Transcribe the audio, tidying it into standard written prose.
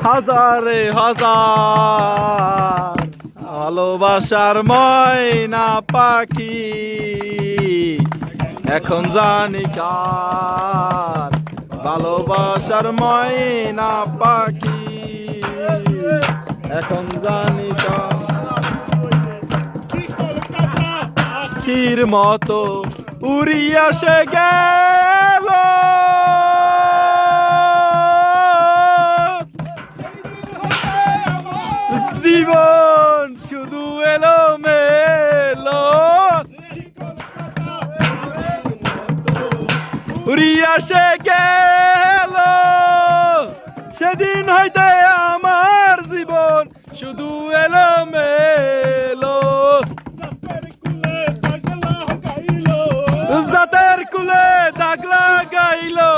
হাজারে হাজার ভালোবাসার ময়না পাখি এখন জানি কার ভালোবাসার ময়না পাখি এখন জানি কার পাখির মতো উড়িয়া সে গেল জীবন শুধু এলো মেলো উড়িয়া সে গেল সেদিন হইতে আমার জীবন শুধু এলো মেলো জাতের কুলে দাগ লাগাইলো